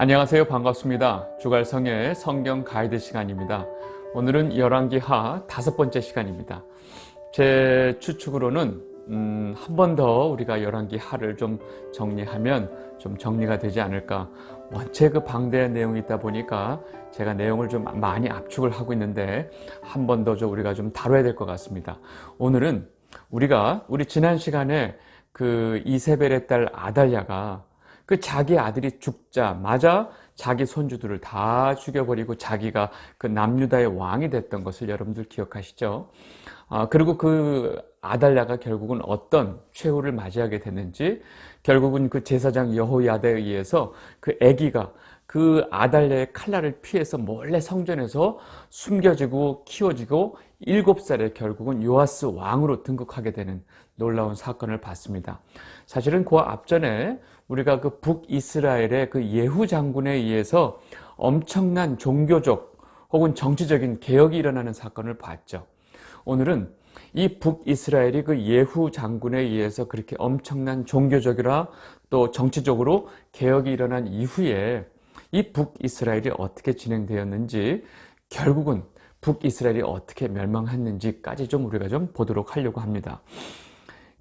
안녕하세요. 반갑습니다. 주갈 성의 성경 가이드 시간입니다. 오늘은 열왕기하 5번째 시간입니다. 제 추측으로는 한 번 더 우리가 열왕기하를 좀 정리하면 좀 정리가 되지 않을까. 원체 그 방대한 내용이 있다 보니까 제가 내용을 좀 많이 압축을 하고 있는데 한 번 더 우리가 좀 다뤄야 될 것 같습니다. 오늘은 우리 지난 시간에 그 이세벨의 딸 아달랴가 그 자기 아들이 죽자마자 자기 손주들을 다 죽여버리고 자기가 그 남유다의 왕이 됐던 것을 여러분들 기억하시죠? 그리고 그 아달랴가 결국은 어떤 최후를 맞이하게 됐는지, 결국은 그 제사장 여호야다에 의해서 그 아기가 그 아달랴의 칼날을 피해서 몰래 성전에서 숨겨지고 키워지고 7살에 결국은 요아스 왕으로 등극하게 되는 놀라운 사건을 봤습니다. 사실은 그 앞전에 우리가 그 북이스라엘의 그 예후 장군에 의해서 엄청난 종교적 혹은 정치적인 개혁이 일어나는 사건을 봤죠. 오늘은 이 북이스라엘이 그 예후 장군에 의해서 그렇게 엄청난 종교적이라 또 정치적으로 개혁이 일어난 이후에 이 북이스라엘이 어떻게 진행되었는지, 결국은 북이스라엘이 어떻게 멸망했는지까지 좀 우리가 좀 보도록 하려고 합니다.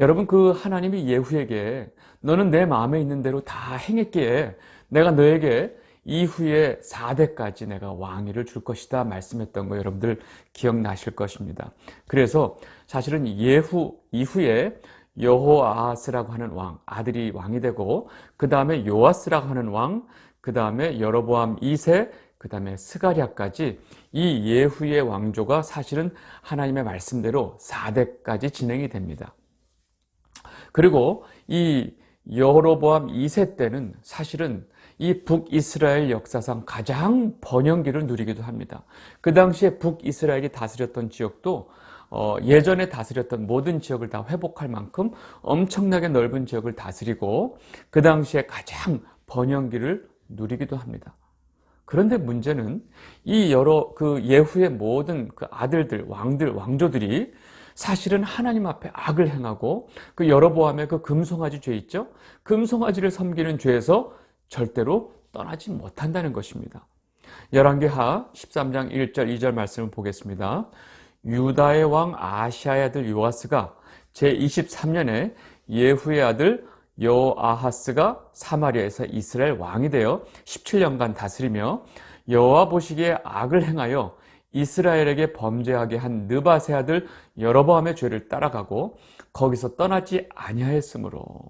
여러분, 그 하나님이 예후에게 너는 내 마음에 있는 대로 다 행했기에 내가 너에게 이후에 4대까지 내가 왕위를 줄 것이다 말씀했던 거 여러분들 기억나실 것입니다. 그래서 사실은 예후 이후에 여호아하스라고 하는 왕, 아들이 왕이 되고, 그 다음에 요아스라고 하는 왕, 그 다음에 여로보암 2세, 그 다음에 스가랴까지 이 예후의 왕조가 사실은 하나님의 말씀대로 4대까지 진행이 됩니다. 그리고 이 여로보암 2세 때는 사실은 이 북이스라엘 역사상 가장 번영기를 누리기도 합니다. 그 당시에 북이스라엘이 다스렸던 지역도 예전에 다스렸던 모든 지역을 다 회복할 만큼 엄청나게 넓은 지역을 다스리고 그 당시에 가장 번영기를 누리기도 합니다. 그런데 문제는 이 그 예후의 모든 그 아들들, 왕조들이 사실은 하나님 앞에 악을 행하고 그 여로보암의 그 금송아지 죄 있죠? 금송아지를 섬기는 죄에서 절대로 떠나지 못한다는 것입니다. 열왕기하 13장 1절 2절 말씀을 보겠습니다. 유다의 왕 아시아의 아들 요아스가 제23년에 예후의 아들 여호아하스가 사마리아에서 이스라엘 왕이 되어 17년간 다스리며 여호와 보시기에 악을 행하여 이스라엘에게 범죄하게 한 느밧의 아들 여로보암의 죄를 따라가고 거기서 떠나지 아니하였으므로.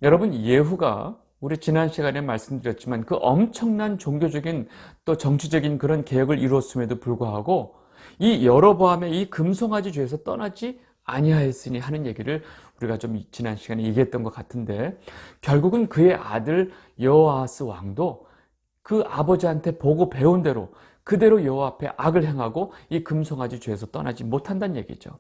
여러분, 예후가 우리 지난 시간에 말씀드렸지만 그 엄청난 종교적인 또 정치적인 그런 개혁을 이루었음에도 불구하고 이 여로보암의 이 금송아지 죄에서 떠나지 아니하였으니 하는 얘기를 우리가 좀 지난 시간에 얘기했던 것 같은데, 결국은 그의 아들 여호아하스 왕도 그 아버지한테 보고 배운 대로 그대로 여호와 앞에 악을 행하고 이 금송아지 죄에서 떠나지 못한다는 얘기죠.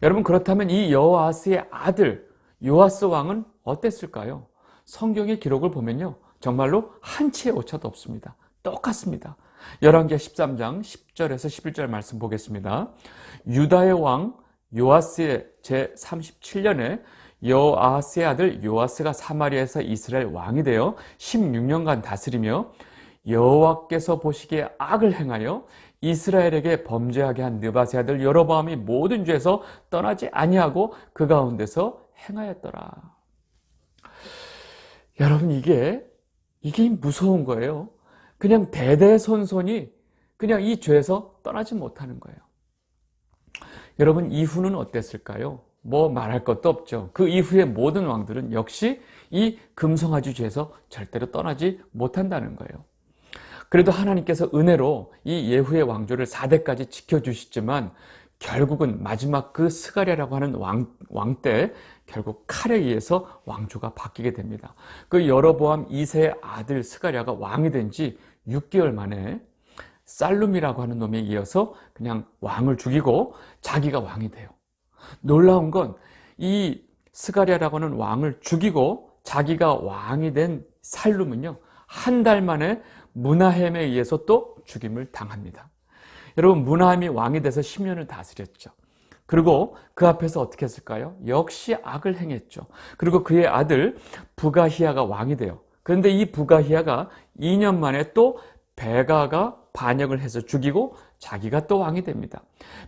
여러분, 그렇다면 이 여호아하스의 아들 요아스 왕은 어땠을까요? 성경의 기록을 보면요, 정말로 한치의 오차도 없습니다. 똑같습니다. 열왕기하 13장 10절에서 11절 말씀 보겠습니다. 유다의 왕 요아스의 제37년에 여호아하스의 아들 요아스가 사마리아에서 이스라엘 왕이 되어 16년간 다스리며 여호와께서 보시기에 악을 행하여 이스라엘에게 범죄하게 한 느밧의 아들 여로보암이 모든 죄에서 떠나지 아니하고 그 가운데서 행하였더라. 여러분, 이게 무서운 거예요. 그냥 대대손손이 그냥 이 죄에서 떠나지 못하는 거예요. 여러분, 이후는 어땠을까요? 뭐 말할 것도 없죠. 그 이후의 모든 왕들은 역시 이 금송아지 죄에서 절대로 떠나지 못한다는 거예요. 그래도 하나님께서 은혜로 이 예후의 왕조를 4대까지 지켜주시지만 결국은 마지막 그 스가랴라고 하는 왕 때 결국 칼에 의해서 왕조가 바뀌게 됩니다. 그 여로보암 2세의 아들 스가랴가 왕이 된 지 6개월 만에 살룸이라고 하는 놈에 이어서 그냥 왕을 죽이고 자기가 왕이 돼요. 놀라운 건 이 스가랴라고 하는 왕을 죽이고 자기가 왕이 된 살룸은요, 한 달 만에 므나헴에 의해서 또 죽임을 당합니다. 여러분, 므나헴이 왕이 돼서 10년을 다스렸죠. 그리고 그 앞에서 어떻게 했을까요? 역시 악을 행했죠. 그리고 그의 아들 부가히야가 왕이 돼요. 그런데 이 부가히야가 2년 만에 또 베가가 반역을 해서 죽이고 자기가 또 왕이 됩니다.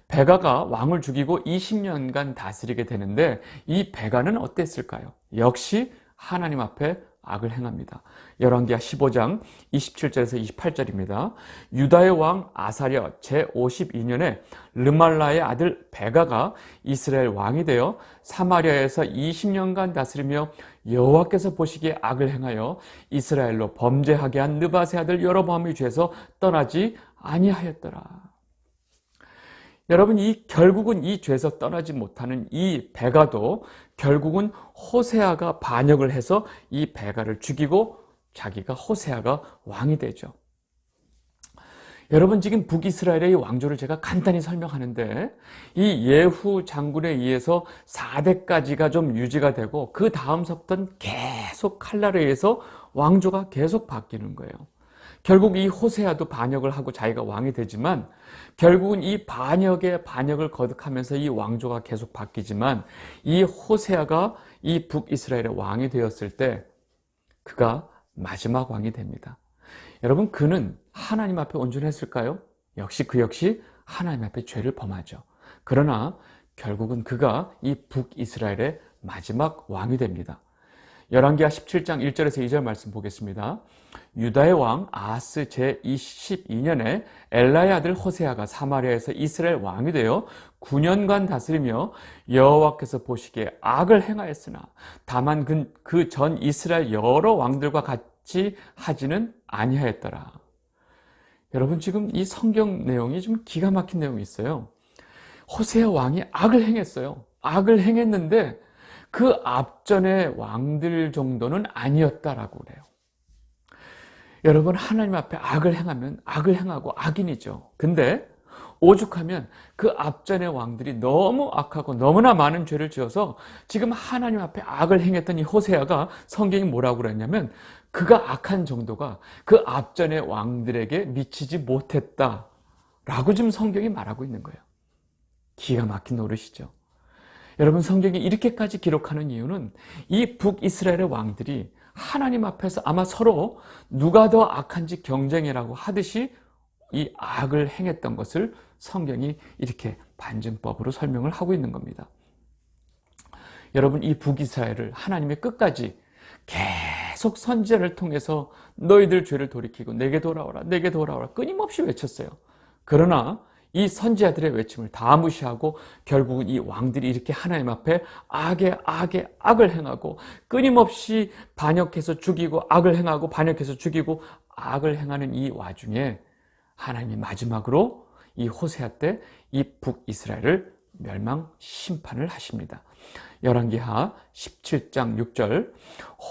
베가가 왕을 죽이고 20년간 다스리게 되는데 이 베가는 어땠을까요? 역시 하나님 앞에 악을 행합니다. 열왕기하 15장 27절에서 28절입니다. 유다의 왕 아사랴 제52년에 르말라의 아들 베가가 이스라엘 왕이 되어 사마리아에서 20년간 다스리며 여호와께서 보시기에 악을 행하여 이스라엘로 범죄하게 한 느밧의 아들 여로보암의 죄에서 떠나지 아니하였더라. 여러분, 결국은 이 죄에서 떠나지 못하는 이 베가도 결국은 호세아가 반역을 해서 이 베가를 죽이고 자기가 호세아가 왕이 되죠. 여러분, 지금 북이스라엘의 왕조를 제가 간단히 설명하는데 이 예후 장군에 의해서 4대까지가 좀 유지가 되고 그 다음서부터는 계속 칼날에 의해서 왕조가 계속 바뀌는 거예요. 결국 이 호세아도 반역을 하고 자기가 왕이 되지만 결국은 이 반역을 거듭하면서 이 왕조가 계속 바뀌지만 이 호세아가 이 북이스라엘의 왕이 되었을 때 그가 마지막 왕이 됩니다. 여러분, 그는 하나님 앞에 온전했을까요? 그 역시 하나님 앞에 죄를 범하죠. 그러나 결국은 그가 이 북이스라엘의 마지막 왕이 됩니다. 열왕기하 17장 1절에서 2절 말씀 보겠습니다. 유다의 왕 아하스 제22년에 엘라의 아들 호세아가 사마리아에서 이스라엘 왕이 되어 9년간 다스리며 여호와께서 보시기에 악을 행하였으나 다만 그 전 이스라엘 여러 왕들과 같이 하지는 아니하였더라. 여러분, 지금 이 성경 내용이 좀 기가 막힌 내용이 있어요. 호세아 왕이 악을 행했어요. 악을 행했는데 그 앞전의 왕들 정도는 아니었다라고 그래요. 여러분, 하나님 앞에 악을 행하면 악을 행하고 악인이죠. 근데 오죽하면 그 앞전의 왕들이 너무 악하고 너무나 많은 죄를 지어서 지금 하나님 앞에 악을 행했던 이 호세아가 성경이 뭐라고 그랬냐면 그가 악한 정도가 그 앞전의 왕들에게 미치지 못했다라고 지금 성경이 말하고 있는 거예요. 기가 막힌 노릇이죠. 여러분, 성경이 이렇게까지 기록하는 이유는 이 북이스라엘의 왕들이 하나님 앞에서 아마 서로 누가 더 악한지 경쟁이라고 하듯이 이 악을 행했던 것을 성경이 이렇게 반증법으로 설명을 하고 있는 겁니다. 여러분, 이 북이스라엘을 하나님이 끝까지 계속 선지자를 통해서 너희들 죄를 돌이키고 내게 돌아오라, 내게 돌아오라 끊임없이 외쳤어요. 그러나 이 선지자들의 외침을 다 무시하고 결국은 이 왕들이 이렇게 하나님 앞에 악을 행하고 끊임없이 반역해서 죽이고 악을 행하고 반역해서 죽이고 악을 행하는 이 와중에 하나님이 마지막으로 이 호세아 때 이 북이스라엘을 멸망 심판을 하십니다. 열왕기하 17장 6절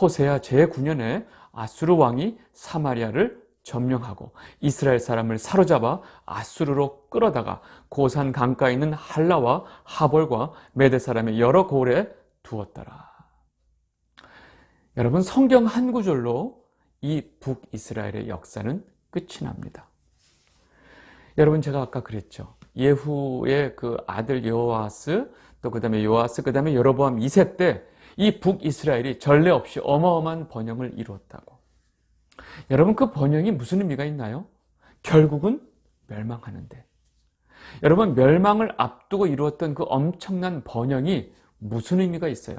호세아 제9년에 아수르 왕이 사마리아를 점령하고 이스라엘 사람을 사로잡아 아수르로 끌어다가 고산 강가에 있는 할라와 하볼과 메대 사람의 여러 고을에 두었더라. 여러분, 성경 한 구절로 이 북이스라엘의 역사는 끝이 납니다. 여러분, 제가 아까 그랬죠. 예후의 그 아들 여호아스, 또 그 다음에 요아스, 그 다음에 여로보암 2세 때 이 북이스라엘이 전례 없이 어마어마한 번영을 이루었다고. 여러분, 그 번영이 무슨 의미가 있나요? 결국은 멸망하는데. 여러분, 멸망을 앞두고 이루었던 그 엄청난 번영이 무슨 의미가 있어요?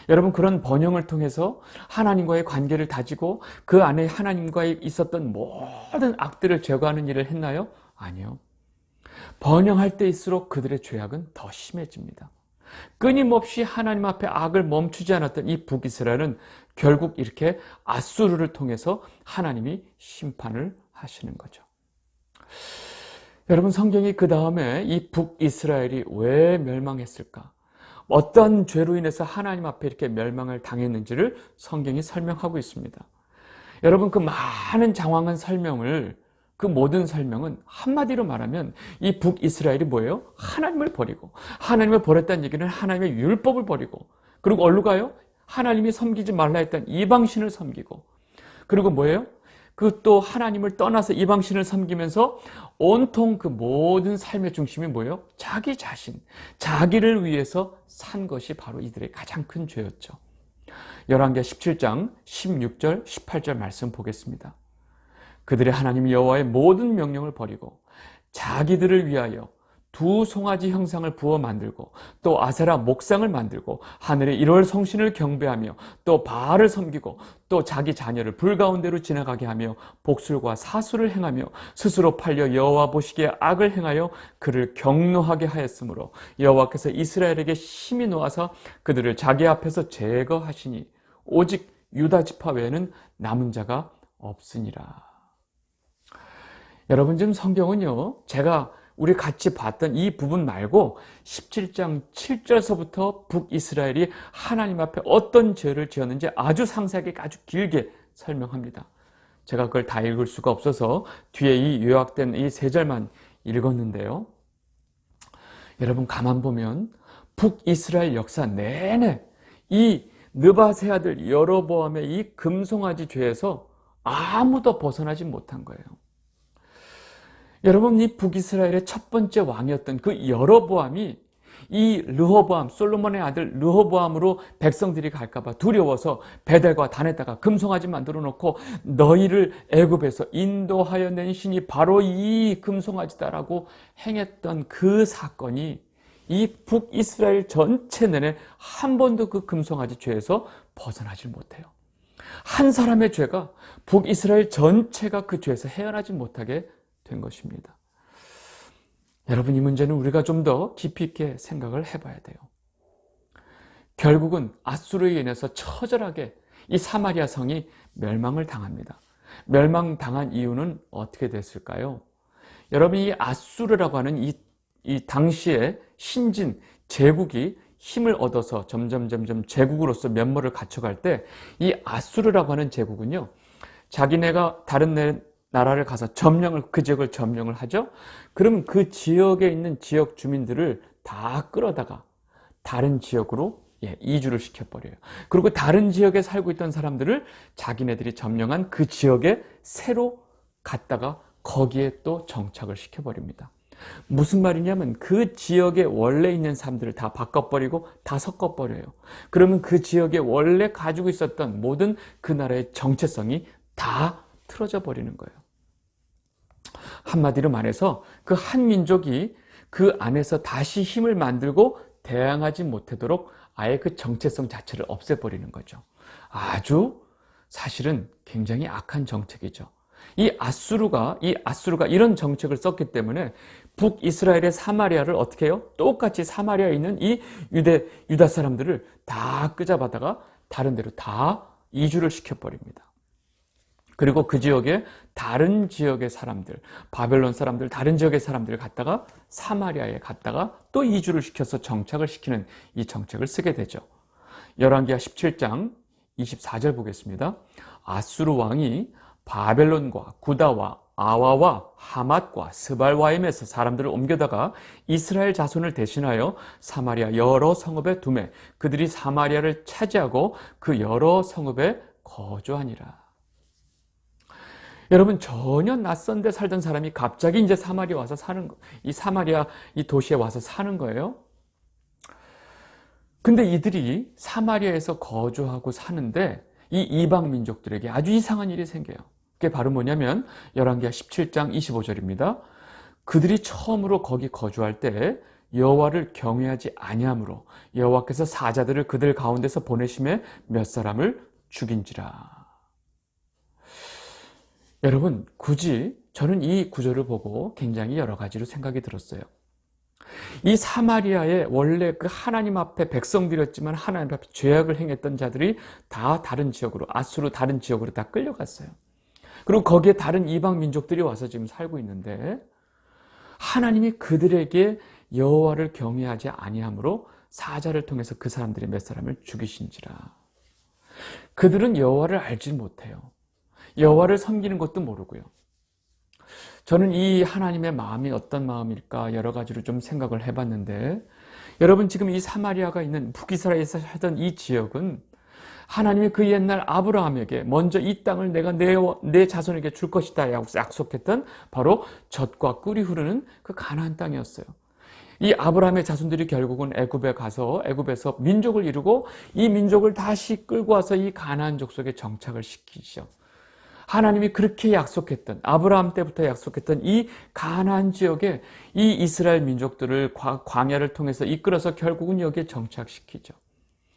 여러분, 그런 번영을 통해서 하나님과의 관계를 다지고 그 안에 하나님과의 있었던 모든 악들을 제거하는 일을 했나요? 아니요. 번영할 때일수록 그들의 죄악은 더 심해집니다. 끊임없이 하나님 앞에 악을 멈추지 않았던 이 북이스라엘은 결국 이렇게 아수르를 통해서 하나님이 심판을 하시는 거죠. 여러분, 성경이 그 다음에 이 북이스라엘이 왜 멸망했을까? 어떤 죄로 인해서 하나님 앞에 이렇게 멸망을 당했는지를 성경이 설명하고 있습니다. 여러분, 그 많은 장황한 설명을, 그 모든 설명은 한마디로 말하면 이 북이스라엘이 뭐예요? 하나님을 버리고, 하나님을 버렸다는 얘기는 하나님의 율법을 버리고, 그리고 어디로 가요? 하나님이 섬기지 말라 했던 이방신을 섬기고, 그리고 뭐예요? 그 또 하나님을 떠나서 이방신을 섬기면서 온통 그 모든 삶의 중심이 뭐예요? 자기 자신, 자기를 위해서 산 것이 바로 이들의 가장 큰 죄였죠. 열왕기하 17장 16절 18절 말씀 보겠습니다. 그들의 하나님 여호와의 모든 명령을 버리고 자기들을 위하여 두 송아지 형상을 부어 만들고 또 아세라 목상을 만들고 하늘의 1월 성신을 경배하며 또 바알을 섬기고 또 자기 자녀를 불 가운데로 지나가게 하며 복술과 사수를 행하며 스스로 팔려 여호와 보시기에 악을 행하여 그를 경노하게 하였으므로 여호와께서 이스라엘에게 심히 놓아서 그들을 자기 앞에서 제거하시니 오직 유다 지파 외에는 남은 자가 없으니라. 여러분, 지금 성경은요, 제가 우리 같이 봤던 이 부분 말고 17장 7절서부터 북이스라엘이 하나님 앞에 어떤 죄를 지었는지 아주 상세하게 아주 길게 설명합니다. 제가 그걸 다 읽을 수가 없어서 뒤에 이 요약된 이 세 절만 읽었는데요. 여러분, 가만 보면 북이스라엘 역사 내내 이 느밧의 아들 여로보암의 이 금송아지 죄에서 아무도 벗어나지 못한 거예요. 여러분, 이 북이스라엘의 첫 번째 왕이었던 그 여로보암이 이 르호보암, 솔로몬의 아들 르호보암으로 백성들이 갈까봐 두려워서 베델과 단에다가 금송아지 만들어 놓고 너희를 애굽에서 인도하여 낸 신이 바로 이 금송아지다라고 행했던 그 사건이 이 북이스라엘 전체 내내 한 번도 그 금송아지 죄에서 벗어나질 못해요. 한 사람의 죄가 북이스라엘 전체가 그 죄에서 헤어나지 못하게 된 것입니다. 여러분, 이 문제는 우리가 좀 더 깊이 있게 생각을 해봐야 돼요. 결국은 아수르에 인해서 처절하게 이 사마리아 성이 멸망을 당합니다. 멸망당한 이유는 어떻게 됐을까요? 여러분, 이 아수르라고 하는 이 당시의 신진 제국이 힘을 얻어서 점점 제국으로서 면모를 갖춰갈 때 이 아수르라고 하는 제국은요, 자기네가 다른 나라를 가서 그 지역을 점령을 하죠. 그러면 그 지역에 있는 지역 주민들을 다 끌어다가 다른 지역으로 이주를 시켜버려요. 그리고 다른 지역에 살고 있던 사람들을 자기네들이 점령한 그 지역에 새로 갔다가 거기에 또 정착을 시켜버립니다. 무슨 말이냐면 그 지역에 원래 있는 사람들을 다 바꿔버리고 다 섞어버려요. 그러면 그 지역에 원래 가지고 있었던 모든 그 나라의 정체성이 다 틀어져 버리는 거예요. 한마디로 말해서 그 한 민족이 그 안에서 다시 힘을 만들고 대항하지 못하도록 아예 그 정체성 자체를 없애버리는 거죠. 아주 사실은 굉장히 악한 정책이죠. 이 아수르가 이런 정책을 썼기 때문에 북이스라엘의 사마리아를 어떻게 해요? 똑같이 사마리아에 있는 이 유다 사람들을 다 끄잡아다가 다른 데로 다 이주를 시켜버립니다. 그리고 그 지역에 다른 지역의 사람들, 바벨론 사람들, 다른 지역의 사람들을 갖다가 사마리아에 갔다가 또 이주를 시켜서 정착을 시키는 이 정책을 쓰게 되죠. 열왕기하 17장 24절 보겠습니다. 아수르 왕이 바벨론과 구다와 아와와 하맛과 스발와임에서 사람들을 옮겨다가 이스라엘 자손을 대신하여 사마리아 여러 성읍에 두매 그들이 사마리아를 차지하고 그 여러 성읍에 거주하니라. 여러분, 전혀 낯선 데 살던 사람이 갑자기 이제 사마리아 와서 이 사마리아 이 도시에 와서 사는 거예요. 근데 이들이 사마리아에서 거주하고 사는데 이 이방 민족들에게 아주 이상한 일이 생겨요. 그게 바로 뭐냐면 열왕기하 17장 25절입니다. 그들이 처음으로 거기 거주할 때 여호와를 경외하지 아니하므로 여호와께서 사자들을 그들 가운데서 보내심에 몇 사람을 죽인지라. 여러분, 굳이 저는 이 구절을 보고 굉장히 여러 가지로 생각이 들었어요. 이 사마리아에 원래 그 하나님 앞에 백성들이었지만 하나님 앞에 죄악을 행했던 자들이 다 다른 지역으로, 아수르 다른 지역으로 다 끌려갔어요. 그리고 거기에 다른 이방 민족들이 와서 지금 살고 있는데 하나님이 그들에게 여호와를 경외하지 아니하므로 사자를 통해서 그 사람들의 몇 사람을 죽이신지라. 그들은 여호와를 알지 못해요. 여호와를 섬기는 것도 모르고요. 저는 이 하나님의 마음이 어떤 마음일까 여러 가지로 좀 생각을 해봤는데, 여러분, 지금 이 사마리아가 있는 북이스라엘에서 살던 이 지역은 하나님이 그 옛날 아브라함에게 먼저 이 땅을 내가 내 자손에게 줄 것이다 약속했던 바로 젖과 꿀이 흐르는 그 가나안 땅이었어요. 이 아브라함의 자손들이 결국은 애굽에 가서 애굽에서 민족을 이루고 이 민족을 다시 끌고 와서 이 가나안 족속에 정착을 시키죠. 하나님이 그렇게 약속했던, 아브라함 때부터 약속했던 이 가나안 지역에 이 이스라엘 민족들을 광야를 통해서 이끌어서 결국은 여기에 정착시키죠.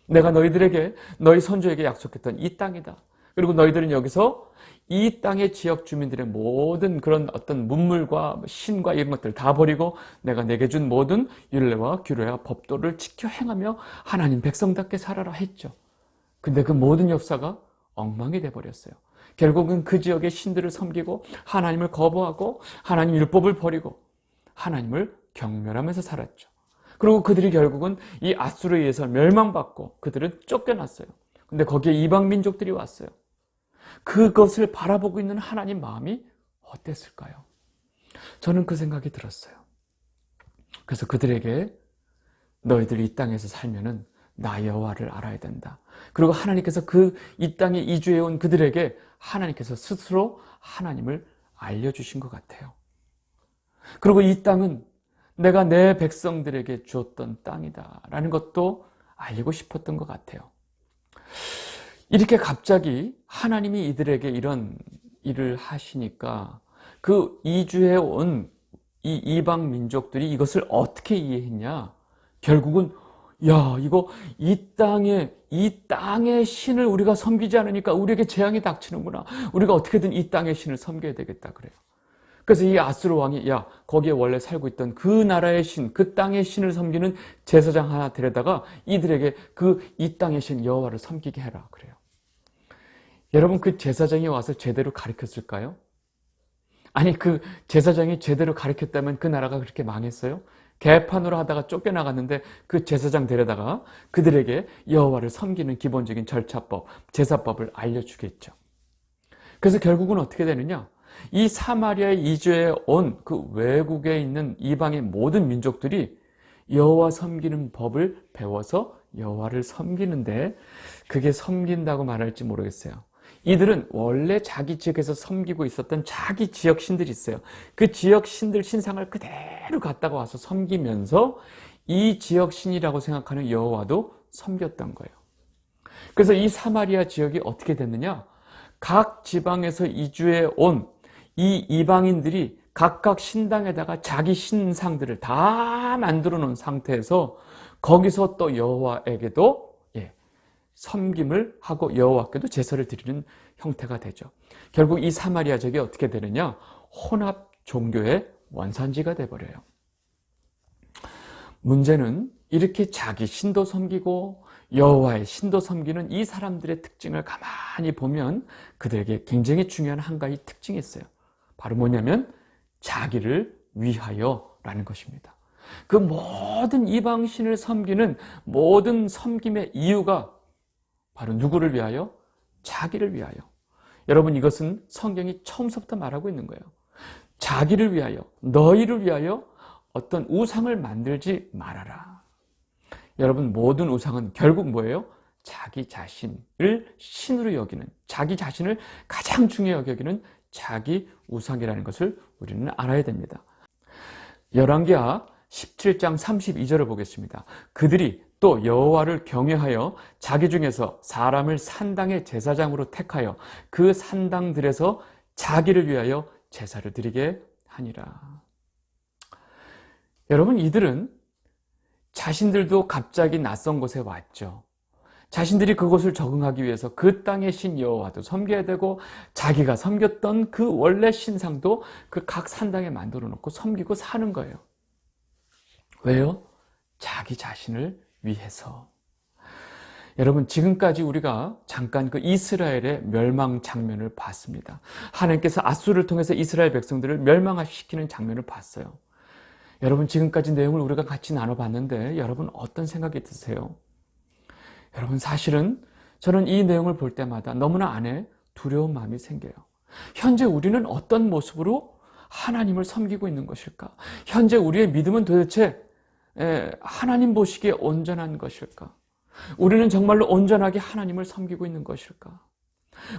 내가 너희들에게, 너희 선조에게 약속했던 이 땅이다. 그리고 너희들은 여기서 이 땅의 지역 주민들의 모든 그런 어떤 문물과 신과 이런 것들 다 버리고 내가 내게 준 모든 율례와 규례와 법도를 지켜 행하며 하나님 백성답게 살아라 했죠. 근데 그 모든 역사가 엉망이 돼버렸어요. 결국은 그 지역의 신들을 섬기고 하나님을 거부하고 하나님 율법을 버리고 하나님을 경멸하면서 살았죠. 그리고 그들이 결국은 이 아수르에 의해서 멸망받고 그들은 쫓겨났어요. 근데 거기에 이방 민족들이 왔어요. 그것을 바라보고 있는 하나님 마음이 어땠을까요? 저는 그 생각이 들었어요. 그래서 그들에게 너희들이 이 땅에서 살면은 나 여호와를 알아야 된다. 그리고 하나님께서 이 땅에 이주해 온 그들에게 하나님께서 스스로 하나님을 알려주신 것 같아요. 그리고 이 땅은 내가 내 백성들에게 주었던 땅이다 라는 것도 알리고 싶었던 것 같아요. 이렇게 갑자기 하나님이 이들에게 이런 일을 하시니까 그 이주해 온 이 이방 민족들이 이것을 어떻게 이해했냐? 결국은 야, 이거 이 땅의 신을 우리가 섬기지 않으니까 우리에게 재앙이 닥치는구나. 우리가 어떻게든 이 땅의 신을 섬겨야 되겠다 그래요. 그래서 이 아수르 왕이 야, 거기에 원래 살고 있던 그 나라의 신, 그 땅의 신을 섬기는 제사장 하나 데려다가 이들에게 이 땅의 신 여호와를 섬기게 해라 그래요. 여러분, 그 제사장이 와서 제대로 가르쳤을까요? 아니, 그 제사장이 제대로 가르쳤다면 그 나라가 그렇게 망했어요? 개판으로 하다가 쫓겨나갔는데 그 제사장 데려다가 그들에게 여호와를 섬기는 기본적인 절차법, 제사법을 알려주겠죠. 그래서 결국은 어떻게 되느냐? 이 사마리아에 이주해 온 그 외국에 있는 이방의 모든 민족들이 여호와 섬기는 법을 배워서 여호와를 섬기는데 그게 섬긴다고 말할지 모르겠어요. 이들은 원래 자기 지역에서 섬기고 있었던 자기 지역 신들이 있어요. 그 지역 신들 신상을 그대로 갖다가 와서 섬기면서 이 지역 신이라고 생각하는 여호와도 섬겼던 거예요. 그래서 이 사마리아 지역이 어떻게 됐느냐? 각 지방에서 이주해 온 이 이방인들이 각각 신당에다가 자기 신상들을 다 만들어 놓은 상태에서 거기서 또 여호와에게도 섬김을 하고 여호와께도 제사를 드리는 형태가 되죠. 결국 이 사마리아 지역이 어떻게 되느냐? 혼합 종교의 원산지가 돼버려요. 문제는 이렇게 자기 신도 섬기고 여호와의 신도 섬기는 이 사람들의 특징을 가만히 보면 그들에게 굉장히 중요한 한 가지 특징이 있어요. 바로 뭐냐면 자기를 위하여라는 것입니다. 그 모든 이방신을 섬기는 모든 섬김의 이유가 바로 누구를 위하여? 자기를 위하여. 여러분, 이것은 성경이 처음부터 말하고 있는 거예요. 자기를 위하여, 너희를 위하여 어떤 우상을 만들지 말아라. 여러분, 모든 우상은 결국 뭐예요? 자기 자신을 신으로 여기는, 자기 자신을 가장 중요하게 여기는 자기 우상이라는 것을 우리는 알아야 됩니다. 열왕기하 17장 32절을 보겠습니다. 그들이 또 여호와를 경외하여 자기 중에서 사람을 산당의 제사장으로 택하여 그 산당들에서 자기를 위하여 제사를 드리게 하니라. 여러분, 이들은 자신들도 갑자기 낯선 곳에 왔죠. 자신들이 그곳을 적응하기 위해서 그 땅의 신 여호와도 섬겨야 되고 자기가 섬겼던 그 원래 신상도 그 각 산당에 만들어 놓고 섬기고 사는 거예요. 왜요? 자기 자신을 위해서. 여러분, 지금까지 우리가 잠깐 그 이스라엘의 멸망 장면을 봤습니다. 하나님께서 아수르를 통해서 이스라엘 백성들을 멸망시키는 장면을 봤어요. 여러분, 지금까지 내용을 우리가 같이 나눠봤는데 여러분 어떤 생각이 드세요? 여러분, 사실은 저는 이 내용을 볼 때마다 너무나 안에 두려운 마음이 생겨요. 현재 우리는 어떤 모습으로 하나님을 섬기고 있는 것일까? 현재 우리의 믿음은 도대체 하나님 보시기에 온전한 것일까? 우리는 정말로 온전하게 하나님을 섬기고 있는 것일까?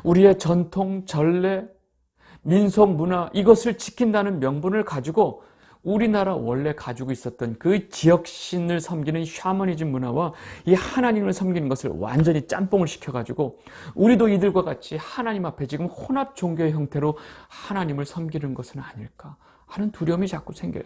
우리의 전통, 전례, 민속, 문화 이것을 지킨다는 명분을 가지고 우리나라 원래 가지고 있었던 그 지역신을 섬기는 샤머니즘 문화와 이 하나님을 섬기는 것을 완전히 짬뽕을 시켜가지고 우리도 이들과 같이 하나님 앞에 지금 혼합 종교의 형태로 하나님을 섬기는 것은 아닐까 하는 두려움이 자꾸 생겨요.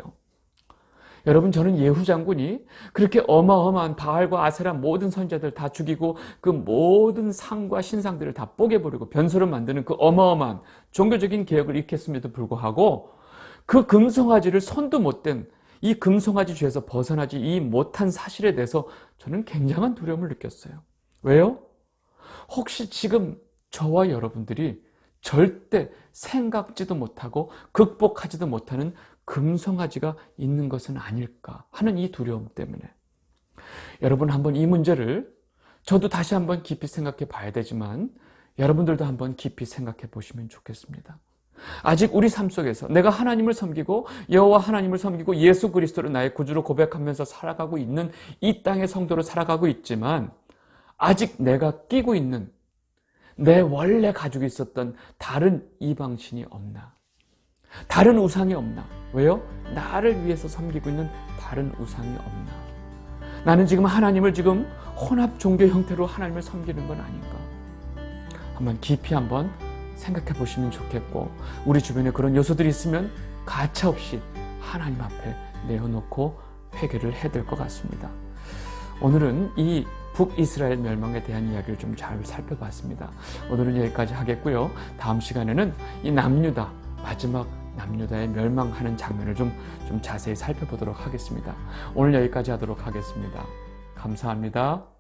여러분, 저는 예후 장군이 그렇게 어마어마한 바알과 아세라 모든 선지자들 다 죽이고 그 모든 상과 신상들을 다 뽀개버리고 변소를 만드는 그 어마어마한 종교적인 개혁을 일으켰음에도 불구하고 그 금송아지를 손도 못 댄 이 금송아지 죄에서 벗어나지 이 못한 사실에 대해서 저는 굉장한 두려움을 느꼈어요. 왜요? 혹시 지금 저와 여러분들이 절대 생각지도 못하고 극복하지도 못하는 금송아지가 있는 것은 아닐까 하는 이 두려움 때문에. 여러분, 한번 이 문제를 저도 다시 한번 깊이 생각해 봐야 되지만 여러분들도 한번 깊이 생각해 보시면 좋겠습니다. 아직 우리 삶 속에서 내가 하나님을 섬기고 여호와 하나님을 섬기고 예수 그리스도를 나의 구주로 고백하면서 살아가고 있는 이 땅의 성도로 살아가고 있지만 아직 내가 끼고 있는 내 원래 가지고 있었던 다른 이방신이 없나? 다른 우상이 없나? 왜요? 나를 위해서 섬기고 있는 다른 우상이 없나? 나는 지금 하나님을 지금 혼합 종교 형태로 하나님을 섬기는 건 아닌가? 한번 깊이 한번 생각해 보시면 좋겠고, 우리 주변에 그런 요소들이 있으면 가차없이 하나님 앞에 내어놓고 회개를 해야 될 것 같습니다. 오늘은 이 북이스라엘 멸망에 대한 이야기를 좀 잘 살펴봤습니다. 오늘은 여기까지 하겠고요. 다음 시간에는 이 남유다, 마지막 남유다의 멸망하는 장면을 좀 자세히 살펴보도록 하겠습니다. 오늘 여기까지 하도록 하겠습니다. 감사합니다.